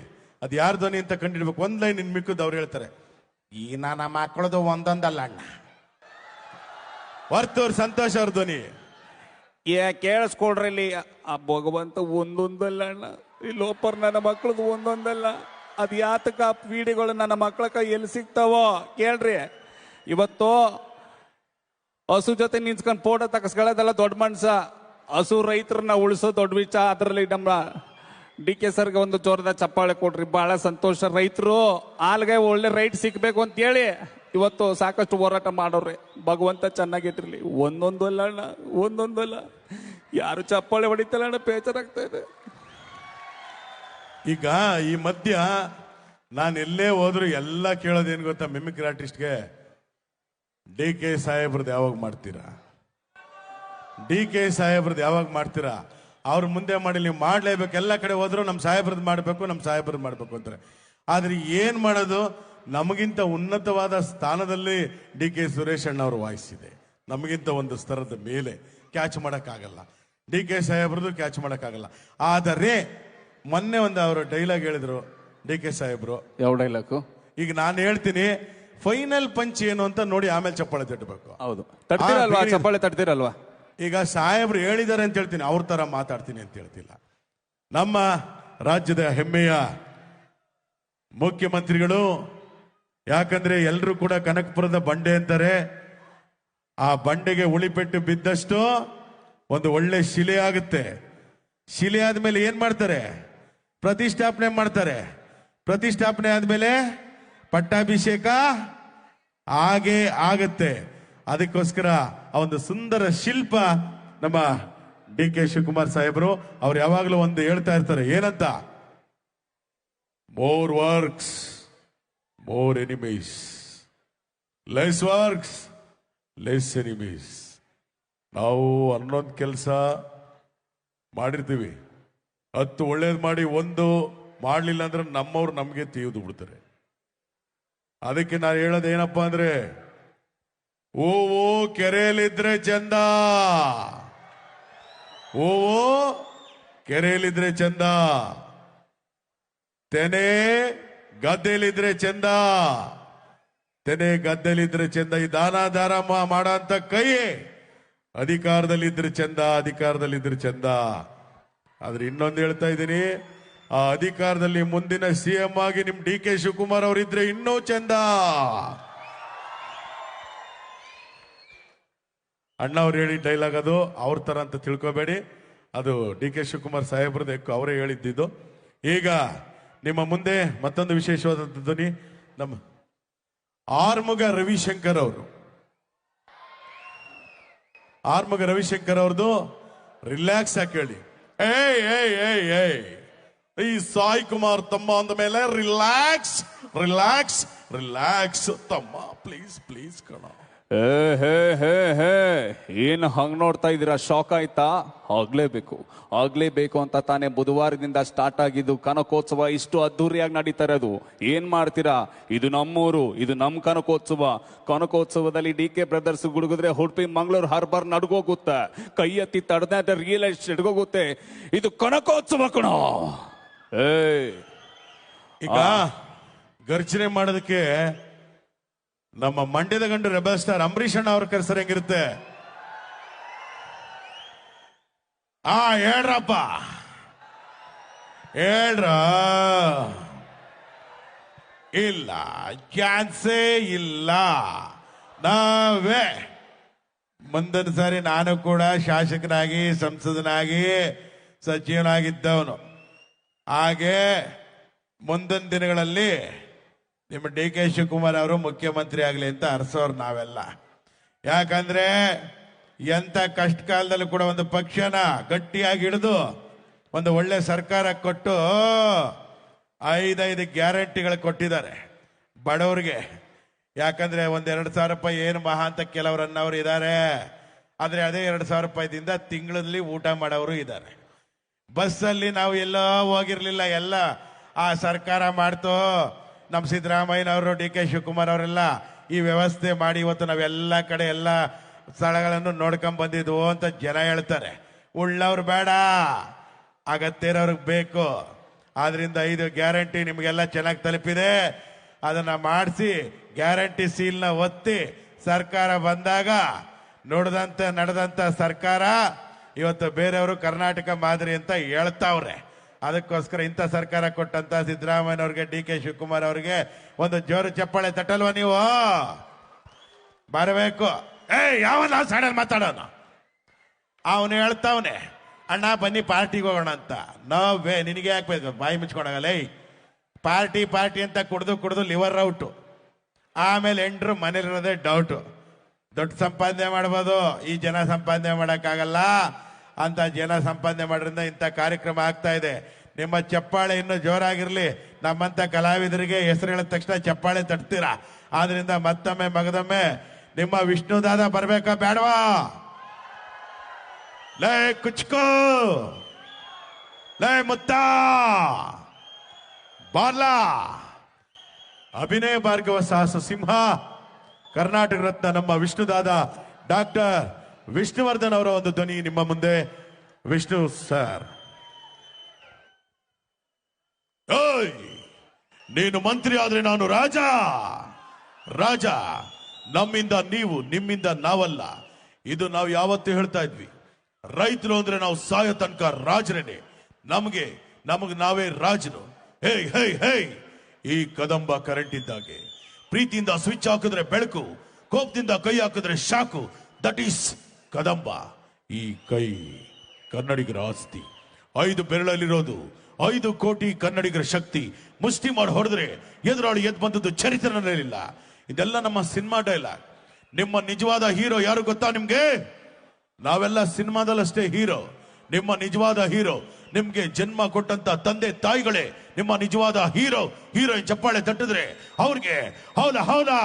ಅದು ಯಾರ ಧ್ವನಿ ಅಂತ ಕಂಡಿಡ್ಬೇಕು. ಒಂದ್ ಲೈನ್ ಇನ್ ಮಿಕ್ಕದ್ದು ಅವ್ರು ಹೇಳ್ತಾರೆ. ಈ ನನ್ನ ಮಕ್ಕಳದು ಒಂದೊಂದಲ್ಲ ಅಣ್ಣ. ವರ್ತೂರ್ ಸಂತೋಷ್ ಅವ್ರ ಧ್ವನಿ. ಕೇಳಿಸ್ಕೊಡ್ರಿ, ಇಲ್ಲಿ ಆ ಭಗವಂತ ಒಂದೊಂದಲ್ಲ ಅಣ್ಣ, ಈ ಲೋಪರ್ ನನ್ನ ಮಕ್ಕಳದು ಒಂದೊಂದಲ್ಲ. ಅದು ಯಾತಕ ಪೀಡಿಗಳು ನನ್ನ ಮಕ್ಕಳ ಕೈ ಎಲ್ಲಿ ಸಿಗ್ತಾವೋ ಕೇಳ್ರಿ. ಇವತ್ತು ಹಸು ಜೊತೆ ನಿಂತ್ಕೊಂಡು ಫೋಟೋ ತಗಸ್ಕೊಳ್ಳೋದೆಲ್ಲ ದೊಡ್ಡ ಮನ್ಸ. ಹಸು ರೈತರನ್ನ ಉಳಿಸೋ ದೊಡ್ಡ ವಿಚಾರ. ಅದರಲ್ಲಿ ನಮ್ಮ ಡಿ ಕೆ ಸರ್ಗೆ ಒಂದು ಜೋರದ ಚಪ್ಪಾಳೆ ಕೊಡ್ರಿ, ಬಹಳ ಸಂತೋಷ. ರೈತರು ಹಾಲ್ಗೆ ಒಳ್ಳೆ ರೈಟ್ ಸಿಗ್ಬೇಕು ಅಂತ ಹೇಳಿ ಇವತ್ತು ಸಾಕಷ್ಟು ಹೋರಾಟ ಮಾಡೋರಿ. ಭಗವಂತ ಚೆನ್ನಾಗಿಟ್ಟಿರ್ಲಿ. ಒಂದೊಂದು ಅಲ್ಲ ಅಣ್ಣ, ಒಂದೊಂದು ಅಲ್ಲ. ಯಾರು ಚಪ್ಪಾಳೆ ಹೊಡಿತಲ್ಲ ಅಣ್ಣ, ಬೇಜಾರಾಗ್ತಾ ಇದೆ. ಈಗ ಈ ಮಧ್ಯ ನಾನು ಎಲ್ಲೇ ಹೋದ್ರು ಎಲ್ಲ ಕೇಳೋದೇನು ಗೊತ್ತಾ, ಮಿಮಿಕ್ರಿ ಆರ್ಟಿಸ್ಟ್ಗೆ ಡಿ ಕೆ ಸಾಹೇಬ್ರದ್ದು ಯಾವಾಗ ಮಾಡ್ತೀರಾ, ಡಿ ಕೆ ಸಾಹೇಬ್ರದ್ದು ಯಾವಾಗ ಮಾಡ್ತೀರಾ? ಅವ್ರ ಮುಂದೆ ಮಾಡಿ, ನೀವು ಮಾಡ್ಲೇಬೇಕು. ಎಲ್ಲ ಕಡೆ ಹೋದ್ರು ನಮ್ಮ ಸಾಹೇಬ್ರದ್ದು ಮಾಡಬೇಕು, ನಮ್ಮ ಸಾಹೇಬ್ರದ್ದು ಮಾಡಬೇಕು ಅಂತಾರೆ. ಆದ್ರೆ ಏನ್ ಮಾಡೋದು, ನಮಗಿಂತ ಉನ್ನತವಾದ ಸ್ಥಾನದಲ್ಲಿ ಡಿ ಕೆ ಸುರೇಶ್ ಅಣ್ಣ ಅವ್ರ ವಾಯ್ಸ್ ಇದೆ. ನಮಗಿಂತ ಒಂದು ಸ್ತರದ ಮೇಲೆ ಕ್ಯಾಚ್ ಮಾಡೋಕ್ಕಾಗಲ್ಲ. ಡಿ ಕೆ ಸಾಹೇಬ್ರದ್ದು ಕ್ಯಾಚ್ ಮಾಡೋಕ್ಕಾಗಲ್ಲ. ಆದರೆ ಮೊನ್ನೆ ಒಂದು ಅವರು ಡೈಲಾಗ್ ಹೇಳಿದ್ರು ಡಿ ಕೆ ಸಾಹೇಬ್ರು. ಯಾವ ಡೈಲಾಗು? ಈಗ ನಾನು ಹೇಳ್ತೀನಿ, ಫೈನಲ್ ಪಂಚ್ ಏನು ಅಂತ ನೋಡಿ ಆಮೇಲೆ ಚಪ್ಪಾಳೆ ತಟ್ಟಬೇಕು. ಹೌದು, ತಡ್ತೀರಲ್ವಾ? ಚಪ್ಪಾಳೆ ತಡ್ತೀರಲ್ವಾ? ಈಗ ಸಾಹೇಬ್ರು ಹೇಳಿದ್ದಾರೆ ಅಂತ ಹೇಳ್ತೀನಿ, ಅವ್ರ ತರ ಮಾತಾಡ್ತೀನಿ ಅಂತ ಹೇಳ್ತಿಲ್ಲ. ನಮ್ಮ ರಾಜ್ಯದ ಹೆಮ್ಮೆಯ ಮುಖ್ಯಮಂತ್ರಿಗಳು, ಯಾಕಂದ್ರೆ ಎಲ್ಲರೂ ಕೂಡ ಕನಕಪುರದ ಬಂಡೆ ಅಂತಾರೆ. ಆ ಬಂಡೆಗೆ ಉಳಿಪೆಟ್ಟು ಬಿದ್ದಷ್ಟು ಒಂದು ಒಳ್ಳೆ ಶಿಲೆ ಆಗುತ್ತೆ. ಶಿಲೆ ಆದ್ಮೇಲೆ ಏನ್ ಮಾಡ್ತಾರೆ? ಪ್ರತಿಷ್ಠಾಪನೆ ಮಾಡ್ತಾರೆ. ಪ್ರತಿಷ್ಠಾಪನೆ ಆದ್ಮೇಲೆ ಪಟ್ಟಾಭಿಷೇಕ ಹಾಗೆ ಆಗತ್ತೆ. ಅದಕ್ಕೋಸ್ಕರ ಆ ಒಂದು ಸುಂದರ ಶಿಲ್ಪ ನಮ್ಮ ಡಿ ಕೆ ಶಿವಕುಮಾರ್ ಸಾಹೇಬರು ಅವ್ರು ಯಾವಾಗಲೂ ಒಂದು ಹೇಳ್ತಾ ಇರ್ತಾರೆ, ಏನಂತ? More works more enemies, less works less enemies. ನಾವು 11 ಕೆಲಸ ಮಾಡಿರ್ತೀವಿ, 10 ಒಳ್ಳೇದು ಮಾಡಿ 1 ಮಾಡಲಿಲ್ಲ ಅಂದ್ರೆ ನಮ್ಮವ್ರು ನಮಗೆ ತೀವ್ದು ಬಿಡ್ತಾರೆ. ಅದಕ್ಕೆ ನಾನು ಹೇಳೋದು ಏನಪ್ಪಾ ಅಂದ್ರೆ, ಹೂವು ಕೆರೆಯಲ್ಲಿದ್ರೆ ಚಂದ, ಹೂವು ಕೆರೆಯಲ್ಲಿದ್ರೆ ಚಂದ, ತೆನೆ ಗದ್ದೆಲಿದ್ರೆ ಚಂದ, ತೆನೆ ಗದ್ದೆಲಿದ್ರೆ ಚಂದ. ಈ ದಾನ ಮಾಡೋ ಅಂತ ಕೈ ಅಧಿಕಾರದಲ್ಲಿದ್ರೆ ಚಂದ, ಅಧಿಕಾರದಲ್ಲಿದ್ರೆ ಚಂದ. ಆದ್ರೆ ಇನ್ನೊಂದು ಹೇಳ್ತಾ ಇದ್ದೀನಿ, ಆ ಅಧಿಕಾರದಲ್ಲಿ ಮುಂದಿನ ಸಿಎಂ ಆಗಿ ನಿಮ್ ಡಿ ಕೆ ಶಿವಕುಮಾರ್ ಅವರಿದ್ರೆ ಇನ್ನೂ ಚಂದ. ಅಣ್ಣ ಅವ್ರು ಹೇಳಿ ಡೈಲಾಗ್, ಅದು ಅವ್ರ ತರ ಅಂತ ತಿಳ್ಕೊಬೇಡಿ, ಅದು ಡಿ ಕೆ ಶಿವಕುಮಾರ್ ಸಾಹೇಬ್ರದ್ದು, ಅವರೇ ಹೇಳಿದ್ದು. ಈಗ ನಿಮ್ಮ ಮುಂದೆ ಮತ್ತೊಂದು ವಿಶೇಷವಾದ ಧ್ವನಿ, ನಮ್ಮ ಆರ್ಮುಗ ರವಿಶಂಕರ್ ಅವರು. ಆರ್ಮುಗ ರವಿಶಂಕರ್ ಅವ್ರದ್ದು ರಿಲ್ಯಾಕ್ಸ್ ಆಗಿ ಹೇಳಿ. ಏಯ್ ಏಯ್ ಏಯ್ ಏಯ್, ಈ ಸಾಯಿ ಕುಮಾರ್ ತಮ್ಮ ಅಂದ ಮೇಲೆ ರಿಲ್ಯಾಕ್ಸ್ ರಿಲ್ಯಾಕ್ಸ್ ರಿಲ್ಯಾಕ್ಸ್ ತಮ್ಮ, ಪ್ಲೀಸ್ ಪ್ಲೀಸ್ ಕಣ. ಹೇ ಹೇ ಹೇ ಹೇ ಏನ್ ಹಂಗ್ ನೋಡ್ತಾ ಇದೀರಾ? ಶಾಕ್ ಆಯ್ತಾ? ಆಗ್ಲೇಬೇಕು ಅಂತ ತಾನೇ ಬುಧವಾರದಿಂದ ಸ್ಟಾರ್ಟ್ ಆಗಿದ್ದು ಕನಕೋತ್ಸವ ಇಷ್ಟು ಅದ್ದೂರಿಯಾಗಿ ನಡೀತಾ ಇರೋದು. ಏನ್ ಮಾಡ್ತೀರಾ? ಇದು ನಮ್ಮೂರು, ಇದು ನಮ್ ಕನಕೋತ್ಸವದಲ್ಲಿ DK ಬ್ರದರ್ಸ್ ಗುಡುಗಿದ್ರೆ ಉಡುಪಿ ಮಂಗಳೂರು ಹಾರ್ಬರ್ ನಡ್ಗೋಗುತ್ತೆ, ಕೈ ಎತ್ತಿ ತಡೆದ ರಿಯಲ್ ಎಸ್ಟೇಟ್ ಹೋಗುತ್ತೆ. ಇದು ಕನಕೋತ್ಸವ ಕಣೋ. ಈಗ ಗರ್ಜನೆ ಮಾಡೋದಕ್ಕೆ ನಮ್ಮ ಮಂಡ್ಯದ ಗಂಡು ರೆಬಲ್ ಸ್ಟಾರ್ ಅಂಬರೀಷ್ ಅಣ್ಣ ಅವ್ರ ಕರೆಸರ್ ಹೆಂಗಿರುತ್ತೆ? ಹೇಳ್ರಪ್ಪ, ಹೇಳ್ರ. ಇಲ್ಲ, ಚಾನ್ಸೇ ಇಲ್ಲ. ನಾವೇ ಮುಂದಿನ ಸಾರಿ ನಾನು ಕೂಡ ಶಾಸಕನಾಗಿ, ಸಂಸದನಾಗಿ, ಸಚಿವನಾಗಿದ್ದವನು. ಹಾಗೆ ಮುಂದಿನ ದಿನಗಳಲ್ಲಿ ನಿಮ್ಮ DK ಶಿವಕುಮಾರ್ ಅವರು ಮುಖ್ಯಮಂತ್ರಿ ಆಗಲಿ ಅಂತ ಹರಿಸೋರು ನಾವೆಲ್ಲ. ಯಾಕಂದ್ರೆ ಎಂತ ಕಷ್ಟ ಕಾಲದಲ್ಲೂ ಕೂಡ ಒಂದು ಪಕ್ಷನ ಗಟ್ಟಿಯಾಗಿ ಹಿಡಿದು ಒಂದು ಒಳ್ಳೆ ಸರ್ಕಾರ ಕೊಟ್ಟು 5 ಗ್ಯಾರಂಟಿಗಳು ಕೊಟ್ಟಿದ್ದಾರೆ ಬಡವರಿಗೆ. ಯಾಕಂದ್ರೆ 1-2 ಸಾವಿರ ರೂಪಾಯಿ ಏನು ಮಹಾ ಅಂತ ಕೆಲವರನ್ನವರು ಇದ್ದಾರೆ. ಆದ್ರೆ ಅದೇ 2 ಸಾವಿರ ರೂಪಾಯಿದಿಂದ ತಿಂಗಳಲ್ಲಿ ಊಟ ಮಾಡೋರು ಇದ್ದಾರೆ. ಬಸ್ಸಲ್ಲಿ ನಾವು ಎಲ್ಲೋ ಹೋಗಿರ್ಲಿಲ್ಲ, ಎಲ್ಲ ಆ ಸರ್ಕಾರ ಮಾಡ್ತು. ನಮ್ಮ ಸಿದ್ದರಾಮಯ್ಯನವರು, DK ಶಿವಕುಮಾರ್ ಅವರೆಲ್ಲ ಈ ವ್ಯವಸ್ಥೆ ಮಾಡಿ ಇವತ್ತು ನಾವೆಲ್ಲ ಕಡೆ ಎಲ್ಲ ಸ್ಥಳಗಳನ್ನು ನೋಡ್ಕೊಂಡ್ ಬಂದಿದ್ವು ಅಂತ ಜನ ಹೇಳ್ತಾರೆ. ಉಳ್ಳವ್ರು ಬೇಡ, ಅಗತ್ಯ ಇರೋರ್ಗೆ ಬೇಕು. ಆದ್ರಿಂದ 5 ಗ್ಯಾರಂಟಿ ನಿಮಗೆಲ್ಲ ಚೆನ್ನಾಗಿ ತಲುಪಿದೆ. ಅದನ್ನ ಮಾಡಿಸಿ ಗ್ಯಾರಂಟಿ ಸೀಲ್ನ ಒತ್ತಿ ಸರ್ಕಾರ ಬಂದಾಗ ನಡೆದಂತ ಸರ್ಕಾರ ಇವತ್ತು ಬೇರೆಯವರು ಕರ್ನಾಟಕ ಮಾದರಿ ಅಂತ ಹೇಳ್ತಾವ್ರೆ. ಅದಕ್ಕೋಸ್ಕರ ಇಂಥ ಸರ್ಕಾರ ಕೊಟ್ಟಂತ ಸಿದ್ದರಾಮಯ್ಯನವ್ರಿಗೆ, DK ಶಿವಕುಮಾರ್ ಅವ್ರಿಗೆ ಒಂದು ಜೋರು ಚಪ್ಪಾಳೆ ತಟ್ಟಲ್ವ ನೀವು? ಬರಬೇಕು. ಯಾವನ ಸಡನ್ ಮಾತಾಡೋನು? ಅವನು ಹೇಳ್ತಾವನೆ, ಅಣ್ಣ ಬನ್ನಿ ಪಾರ್ಟಿಗೆ ಹೋಗೋಣ ಅಂತ. ನೋವೇ, ನಿನಗೆ ಯಾಕೆ ಬಾಯಿ ಮುಚ್ಕೊಂಡಾಗಲ್ಲ? ಪಾರ್ಟಿ ಅಂತ ಕುಡ್ದು ಲಿವರ್ ಔಟು. ಆಮೇಲೆ ಎಂಟ್ರು ಮನೇಲಿರೋದೇ ಡೌಟು. ದೊಡ್ಡ ಸಂಪಾದನೆ ಮಾಡ್ಬೋದು, ಈ ಜನ ಸಂಪಾದನೆ ಮಾಡೋಕ್ಕಾಗಲ್ಲ ಅಂತ ಜನ ಸಂಪಾದನೆ ಮಾಡೋದ್ರಿಂದ ಇಂಥ ಕಾರ್ಯಕ್ರಮ ಆಗ್ತಾ ಇದೆ. ನಿಮ್ಮ ಚಪ್ಪಾಳೆ ಇನ್ನೂ ಜೋರಾಗಿರ್ಲಿ. ನಮ್ಮಂತ ಕಲಾವಿದರಿಗೆ ಹೆಸರು ಹೇಳಿದ ತಕ್ಷಣ ಚಪ್ಪಾಳೆ ತಟ್ತೀರಾ. ಆದ್ರಿಂದ ಮತ್ತೊಮ್ಮೆ ಮಗದೊಮ್ಮೆ ನಿಮ್ಮ ವಿಷ್ಣುದಾದ ಬರ್ಬೇಕಾ ಬೇಡವಾ? ಲೇ ಕುಚ್ಕೋ, ಲೇ ಮುತ್ತ ಬಾರ್ಲಾ. ಅಭಿನಯ ಭಾರ್ಗವ ಸಾಹಸ ಸಿಂಹ, ಕರ್ನಾಟಕ ರತ್ನ ನಮ್ಮ ವಿಷ್ಣುದಾದ ಡಾಕ್ಟರ್ ವಿಷ್ಣುವರ್ಧನ್ ಅವರ ಒಂದು ಧ್ವನಿ ನಿಮ್ಮ ಮುಂದೆ. ವಿಷ್ಣು ಸರ್. ನೀನು ಮಂತ್ರಿ ಆದ್ರೆ ನಾನು ರಾಜ. ನಮ್ಮಿಂದ ನೀವು, ನಿಮ್ಮಿಂದ ನಾವಲ್ಲ. ಇದು ನಾವು ಯಾವತ್ತೂ ಹೇಳ್ತಾ ಇದ್ವಿ. ರೈತರು ಅಂದ್ರೆ ನಾವು ಸಾಯೋ ತನಕ ರಾಜರೇನೆ. ನಮಗೆ ನಾವೇ ರಾಜರು. ಹೇ ಈ ಕದಂಬ ಕರೆಂಟ್ ಇದ್ದಾಗೆ ಪ್ರೀತಿಯಿಂದ ಸ್ವಿಚ್ ಹಾಕಿದ್ರೆ ಬೆಳಕು, ಕೋಪದಿಂದ ಕೈ ಹಾಕಿದ್ರೆ ಶಾಕು. That is Kadamba. ಈ ಕೈ ಕನ್ನಡಿಗರ ಆಸ್ತಿ. 5 ಬೆರಳಲ್ಲಿರೋದು 5 ಕೋಟಿ ಕನ್ನಡಿಗರ ಶಕ್ತಿ. ಮುಷ್ಟಿ ಮಾಡಿ ಹೊಡೆದ್ರೆ ಎದುರಾಳಿ ಎದ್ದು ಬಂದದ್ದು ಚರಿತ್ರೆನಲ್ಲಿಲ್ಲ. ಇದೆಲ್ಲ ನಮ್ಮ ಸಿನಿಮಾ ಡೈಲಾಗ್. ನಿಮ್ಮ ನಿಜವಾದ ಹೀರೋ ಯಾರು ಗೊತ್ತಾ ನಿಮ್ಗೆ? ನಾವೆಲ್ಲ ಸಿನಿಮಾದಲ್ಲಷ್ಟೇ ಹೀರೋ. ನಿಮ್ಮ ನಿಜವಾದ ಹೀರೋ, ನಿಮ್ಗೆ ಜನ್ಮ ಕೊಟ್ಟಂತ ತಂದೆ ತಾಯಿಗಳೇ ನಿಮ್ಮ ನಿಜವಾದ ಹೀರೋಯಿನ್. ಚಪ್ಪಾಳೆ ತಟ್ಟಿದ್ರೆ ಅವ್ರಿಗೆ ಹೌದಾ.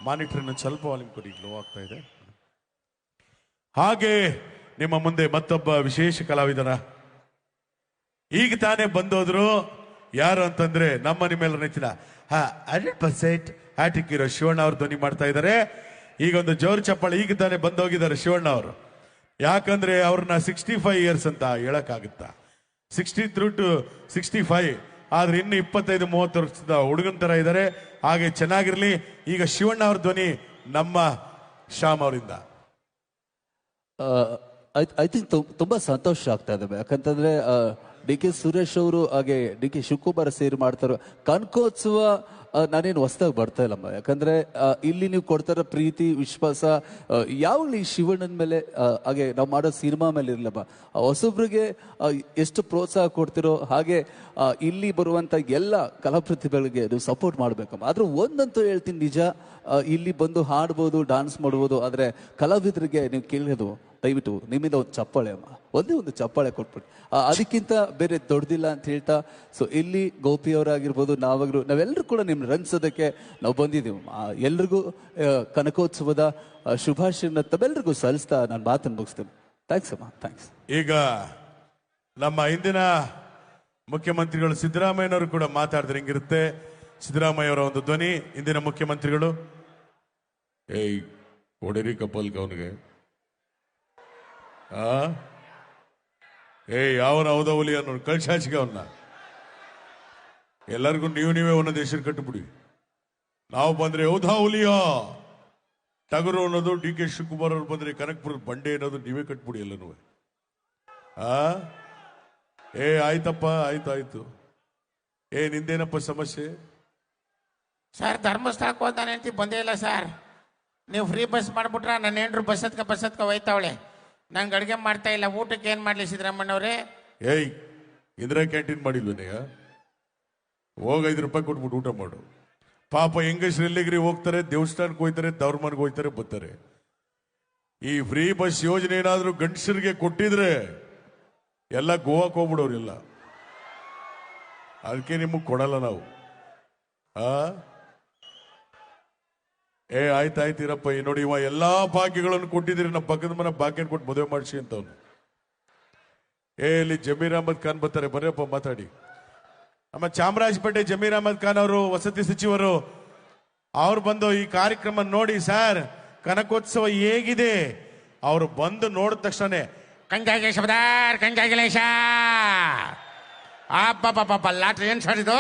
ಮಾನಿಟರ್ ಸ್ವಲ್ಪ ವಾಲ್ಯೂಮ್ ಕೊಡಿ, ಲೋ ಆಗ್ತಾ ಇದೆ. ಹಾಗೆ ನಿಮ್ಮ ಮುಂದೆ ಮತ್ತೊಬ್ಬ ವಿಶೇಷ ಕಲಾವಿದನ ಈಗ ತಾನೇ ಬಂದೋದ್ರು. ಯಾರು ಅಂತಂದ್ರೆ ನಮ್ಮ ನಿಮ್ಮೆಲ್ಲರ ನೆಚ್ಚಿನ 100% ಹ್ಯಾಟ್ರಿಕ್ ಹೀರೋ ಶಿವಣ್ಣ ಅವರು ಧ್ವನಿ ಮಾಡ್ತಾ ಇದ್ದಾರೆ. ಈಗ ಒಂದು ಜೋರು ಚಪ್ಪಾಳೆ. ಈಗ ತಾನೇ ಬಂದೋಗಿದ್ದಾರೆ ಶಿವಣ್ಣ ಅವರು. ಯಾಕಂದ್ರೆ ಅವ್ರನ್ನ 65 ಇಯರ್ಸ್ ಅಂತ ಹೇಳಕ್ಕಾಗುತ್ತಾ? 63 to 65. ಆದ್ರೆ ಇನ್ನು 25-30 ವರ್ಷದ ಹುಡುಗನ ತರ ಇದ್ದಾರೆ. ಹಾಗೆ ಚೆನ್ನಾಗಿರ್ಲಿ. ಈಗ ಶಿವಣ್ಣ ಅವ್ರ ಧ್ವನಿ ನಮ್ಮ ಶ್ಯಾಮ್ ಅವರಿಂದ. ಐ ಥಿಂಕ್ ತುಂಬಾ ಸಂತೋಷ ಆಗ್ತಾ ಇದೆ. ಯಾಕಂತಂದ್ರೆ DK ಸುರೇಶ್ ಅವರು ಹಾಗೆ DK ಶಿವಕುಮಾರ್ ಸೇರಿ ಮಾಡ್ತಾರೋ ಕನಕೋತ್ಸವ. ನಾನೇನು ಹೊಸದಾಗಿ ಬರ್ತಾ ಇಲ್ಲಮ್ಮ. ಯಾಕಂದ್ರೆ ಇಲ್ಲಿ ನೀವು ಕೊಡ್ತಾರ ಪ್ರೀತಿ, ವಿಶ್ವಾಸ ಯಾವಾಗಲೂ ಈ ಶಿವಣ್ಣನ ಮೇಲೆ ಹಾಗೆ ನಾವು ಮಾಡೋ ಸಿನಿಮಾ ಮೇಲೆ ಇರಲಮ್ಮ. ಹೊಸೊಬ್ರಿಗೆ ಎಷ್ಟು ಪ್ರೋತ್ಸಾಹ ಕೊಡ್ತಿರೋ ಹಾಗೆ ಇಲ್ಲಿ ಬರುವಂತ ಎಲ್ಲ ಕಲಾಪ್ರತಿಭೆಗಳಿಗೆ ನೀವು ಸಪೋರ್ಟ್ ಮಾಡ್ಬೇಕಮ್ಮ. ಆದ್ರೆ ಒಂದಂತೂ ಹೇಳ್ತೀನಿ, ನಿಜ ಇಲ್ಲಿ ಬಂದು ಹಾಡ್ಬೋದು, ಡಾನ್ಸ್ ಮಾಡ್ಬೋದು. ಆದ್ರೆ ಕಲಾವಿದರಿಗೆ ನೀವು ಕೇಳೋದು ದಯವಿಟ್ಟು ನಿಮ್ಮಿಂದ ಒಂದು ಚಪ್ಪಾಳೆ ಅಮ್ಮ, ಒಂದೇ ಒಂದು ಚಪ್ಪಾಳೆ ಕೊಟ್ಬಿಡಿ. ಅದಕ್ಕಿಂತ ಬೇರೆ ದೊಡ್ಡದಿಲ್ಲ ಅಂತ ಹೇಳ್ತಾ, ಸೊ ಇಲ್ಲಿ ಗೋಪಿ ಅವರಾಗಿರ್ಬೋದು, ನಾವೆಲ್ಲರೂ ಕೂಡ ನಿಮ್ನ ರಂಜಿಸೋದಕ್ಕೆ ನಾವು ಬಂದಿದ್ದೀವಿ. ಎಲ್ರಿಗೂ ಕನಕೋತ್ಸವದ ಶುಭಾಶಯನ ತಮ್ಮೆಲ್ಲರಿಗೂ ಸಲ್ಲಿಸ್ತಾ ನಾನು ಮಾತನ್ನು ಮುಗಿಸ್ತೇನೆ. ಥ್ಯಾಂಕ್ಸ್ ಅಮ್ಮ, ಥ್ಯಾಂಕ್ಸ್. ಈಗ ನಮ್ಮ ಹಿಂದಿನ ಮುಖ್ಯಮಂತ್ರಿಗಳು ಸಿದ್ದರಾಮಯ್ಯನವರು ಕೂಡ ಮಾತಾಡಿದ್ರೆ ಹಿಂಗಿರುತ್ತೆ. ಸಿದ್ದರಾಮಯ್ಯ ಅವರ ಒಂದು ಧ್ವನಿ, ಹಿಂದಿನ ಮುಖ್ಯಮಂತ್ರಿಗಳು. ಏಯ್ ಹೊಡಿರಿ ಕಪಲ್ಗೆ ಅವನಿಗೆ. ಯಾವನ ಹೌದವಲಿ ಅನ್ನೋ ಕಳ್ಸಾಚಿಗೆ ಅವನ್ನ. ಎಲ್ಲರಿಗೂ ನೀವೇ ಒಂದೊಂದು ಹೆಸರು ಕಟ್ಟುಬಿಡಿ. ನಾವು ಬಂದ್ರೆ ಹೌದಾ ಹುಲಿಯ ಟಗರು ಅನ್ನೋದು, ಡಿ ಕೆ ಶಿವಕುಮಾರ್ ಅವ್ರು ಬಂದ್ರೆ ಕನಕಪುರದ ಬಂಡೆ ಅನ್ನೋದು ನೀವೇ ಕಟ್ಬಿಡಿ ಎಲ್ಲನೂ. ಆಯ್ತಪ್ಪ, ಆಯ್ತು. ನಿಂದೇನಪ್ಪ ಸಮಸ್ಯೆ? ಸರ್ ಧರ್ಮಸ್ಥಳಕ್ಕೆ ಹೋದ ನನ್ನ ಹೆಂಡತಿ ಬಂದೇ ಇಲ್ಲ ಸರ್. ನೀವು ಫ್ರೀ ಬಸ್ ಮಾಡ್ಬಿಟ್ರ ನನ್ನ ಹೆಂಡ್ರು ಬಸ್ಸತ್ಕ ಹೋಯ್ತಾವಳೆ. ನಂಗೆ ಅಡುಗೆ ಮಾಡ್ತಾ ಇಲ್ಲ. ಊಟಕ್ಕೆ ಏನು ಮಾಡಲಿ ಸಿದ್ದರಾಮಣ್ಣವ್ರೆ? ಇಂದಿರಾ ಕ್ಯಾಂಟೀನ್ ಮಾಡಿಲ್ವೇನೆಯ? ಹೋಗ 5 ರೂಪಾಯಿ ಕೊಟ್ಬಿಟ್ಟು ಊಟ ಮಾಡು. ಪಾಪ ಹೆಂಗಸ್ರು ಎಲ್ಲಿಗ್ರಿ ಹೋಗ್ತಾರೆ, ದೇವಸ್ಥಾನಕ್ಕೆ ಹೋಗ್ತಾರೆ, ತವ್ರ ಮನೆಗೆ ಹೋಗ್ತಾರೆ, ಬರ್ತಾರೆ. ಈ ಫ್ರೀ ಬಸ್ ಯೋಜನೆ ಏನಾದ್ರೂ ಗಂಡಸರಿಗೆ ಕೊಟ್ಟಿದ್ರೆ ಎಲ್ಲ ಗೋವಾಕ್ಕೆ ಹೋಗ್ಬಿಡೋರಿಲ್ಲ. ಅದಕ್ಕೆ ನಿಮಗೆ ಕೊಡಲ್ಲ ನಾವು. ಆಯ್ತಾಯ್ತಿರಪ್ಪ. ನೋಡಿ, ಇವ ಎಲ್ಲಾ ಭಾಗ್ಯಗಳನ್ನು ಕೊಟ್ಟಿದ್ದೀರಿ. ನಮ್ಮ ಪಕ್ಕದ ಮನೆ ಭಾಗ್ಯನ ಕೊಟ್ಟು ಮದುವೆ ಮಾಡಿಸಿ ಅಂತವ್ನು. ಇಲ್ಲಿ ಜಮೀರ್ ಅಹಮದ್ ಖಾನ್ ಬರ್ತಾರೆ, ಬರ್ರಪ್ಪ ಮಾತಾಡಿ. ನಮ್ಮ ಚಾಮರಾಜಪೇಟೆ ಜಮೀರ್ ಅಹಮದ್ ಖಾನ್ ಅವರು ವಸತಿ ಸಚಿವರು, ಅವ್ರು ಬಂದು ಈ ಕಾರ್ಯಕ್ರಮ ನೋಡಿ ಸರ್ ಕನಕೋತ್ಸವ ಹೇಗಿದೆ, ಅವರು ಬಂದು ನೋಡಿದ ತಕ್ಷಣ ಕಂಗ್ರಾಚುಲೇಷನ್ ಅಬ್ಬಬ್ಬಬ್ಬ ಲಾಟ್ರಿ ಏನ್ ಸರ್ ಇದು?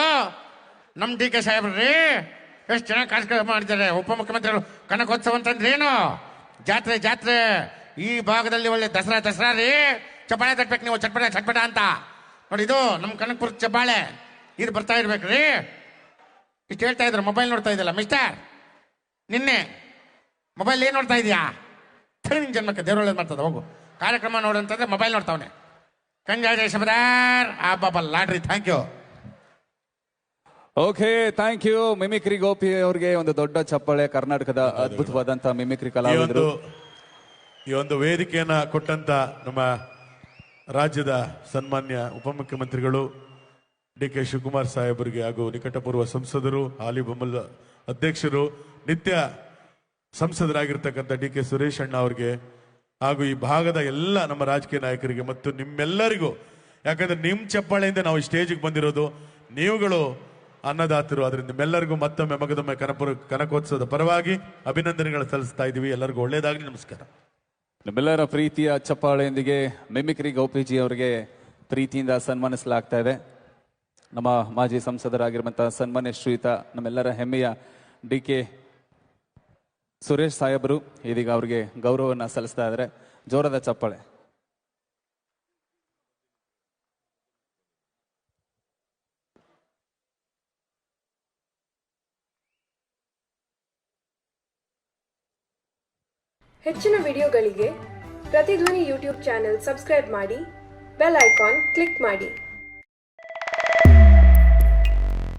ನಮ್ಮ ಡಿ ಕೆ ಸಾಹೇಬ್ರಿ ಎಷ್ಟು ಚೆನ್ನಾಗಿ ಕಾರ್ಯಕ್ರಮ ಮಾಡಿದ್ದಾರೆ. ಉಪಮುಖ್ಯಮಂತ್ರಿಗಳು ಕನಕೋತ್ಸವ ಅಂತಂದ್ರೆ ಏನು? ಜಾತ್ರೆ. ಈ ಭಾಗದಲ್ಲಿ ಒಳ್ಳೆ ದಸರಾ ರೀ. ಚಪ್ಪಾಳೆ ತಟ್ಬೇಕು ನೀವು, ಚಟ್ಪಟ ಅಂತ ನೋಡಿ. ಇದು ನಮ್ಮ ಕನಕಪುರ ಚಪ್ಪಾಳೆ, ಇದು ಬರ್ತಾ ಇರ್ಬೇಕ್ರಿ. ಇಷ್ಟು ಹೇಳ್ತಾ ಇದ್ರು. ಮೊಬೈಲ್ ನೋಡ್ತಾ ಇದ್ದಲ್ಲ ಮಿಸ್ಟರ್, ನಿನ್ನೆ ಮೊಬೈಲ್ ಏನ್ ನೋಡ್ತಾ ಇದೀಯಾ? ನಿನ್ ಜನ್ಮಕ್ಕೆ ದೇವ್ರ ಒಳ್ಳೇದು ಮಾಡ್ತದ. ಹೋಗು ಕಾರ್ಯಕ್ರಮ ನೋಡು ಅಂತಂದ್ರೆ ಮೊಬೈಲ್ ನೋಡ್ತಾವನೆ. ಕಂಗ್ರಾಚುಲೇಷನ್ ಅಬ್ಬಬ್ಬ lottery. Thank you. Okay, thank you. Mimicry Gopi ಅವ್ರಿಗೆ ಒಂದು ದೊಡ್ಡ ಚಪ್ಪಾಳೆ. ಕರ್ನಾಟಕದ ಅದ್ಭುತವಾದಂತಹ ಮಿಮಿಕ್ರಿ ಕಲಾವಿದರು. ಈ ಒಂದು ವೇದಿಕೆಯನ್ನ ಕೊಟ್ಟಂತ ನಮ್ಮ ರಾಜ್ಯದ ಸನ್ಮಾನ್ಯ ಉಪಮುಖ್ಯಮಂತ್ರಿಗಳು ಡಿ ಕೆ ಶಿವಕುಮಾರ್ ಸಾಹೇಬರಿಗೆ, ಹಾಗೂ ನಿಕಟಪೂರ್ವ ಸಂಸದರು, ಹಾಲಿ ಬೊಮ್ಮಲ ಅಧ್ಯಕ್ಷರು, ನಿತ್ಯ ಸಂಸದರಾಗಿರ್ತಕ್ಕಂಥ ಡಿ ಕೆ ಸುರೇಶ್ ಅಣ್ಣ ಅವರಿಗೆ, ಹಾಗೂ ಈ ಭಾಗದ ಎಲ್ಲ ನಮ್ಮ ರಾಜಕೀಯ ನಾಯಕರಿಗೆ ಮತ್ತು ನಿಮ್ಮೆಲ್ಲರಿಗೂ. ಯಾಕಂದ್ರೆ ನಿಮ್ ಚಪ್ಪಾಳೆಯಿಂದ ನಾವು ಸ್ಟೇಜಿಗೆ ಬಂದಿರೋದು. ನೀವುಗಳು ಅನ್ನದಾತರು. ಅದರಿಂದ ನಿಮ್ಮೆಲ್ಲರಿಗೂ ಮತ್ತೊಮ್ಮೆ ಮಗದೊಮ್ಮೆ ಕನಕೋತ್ಸವದ ಪರವಾಗಿ ಅಭಿನಂದನೆಗಳು ಸಲ್ಲಿಸ್ತಾ ಇದ್ದೀವಿ. ಎಲ್ಲರಿಗೂ ಒಳ್ಳೇದಾಗಲಿ. ನಮಸ್ಕಾರ. ನಮ್ಮೆಲ್ಲರ ಪ್ರೀತಿಯ ಚಪ್ಪಾಳೆಯೊಂದಿಗೆ ಮಿಮಿಕ್ರಿ ಗೋಪಿಜಿ ಅವರಿಗೆ ಪ್ರೀತಿಯಿಂದ ಸನ್ಮಾನಿಸಲಾಗ್ತಾ ಇದೆ. ನಮ್ಮ ಮಾಜಿ ಸಂಸದರಾಗಿರುವಂತಹ ಸನ್ಮಾನ್ಯ ಶ್ರೀಯುತ ನಮ್ಮೆಲ್ಲರ ಹೆಮ್ಮೆಯ ಡಿ ಕೆ ಸುರೇಶ್ ಸಾಹೇಬರು ಇದೀಗ ಅವರಿಗೆ ಗೌರವವನ್ನು ಸಲ್ಲಿಸ್ತಾ ಇದ್ದಾರೆ. ಜೋರದ ಚಪ್ಪಾಳೆ. ಹೆಚ್ಚಿನ ವಿಡಿಯೋಗಳಿಗೆ ಪ್ರತಿಧ್ವನಿ ಯೂಟ್ಯೂಬ್ ಚಾನೆಲ್ ಸಬ್ಸ್ಕ್ರೈಬ್ ಮಾಡಿ, ಬೆಲ್ ಐಕಾನ್ ಕ್ಲಿಕ್ ಮಾಡಿ.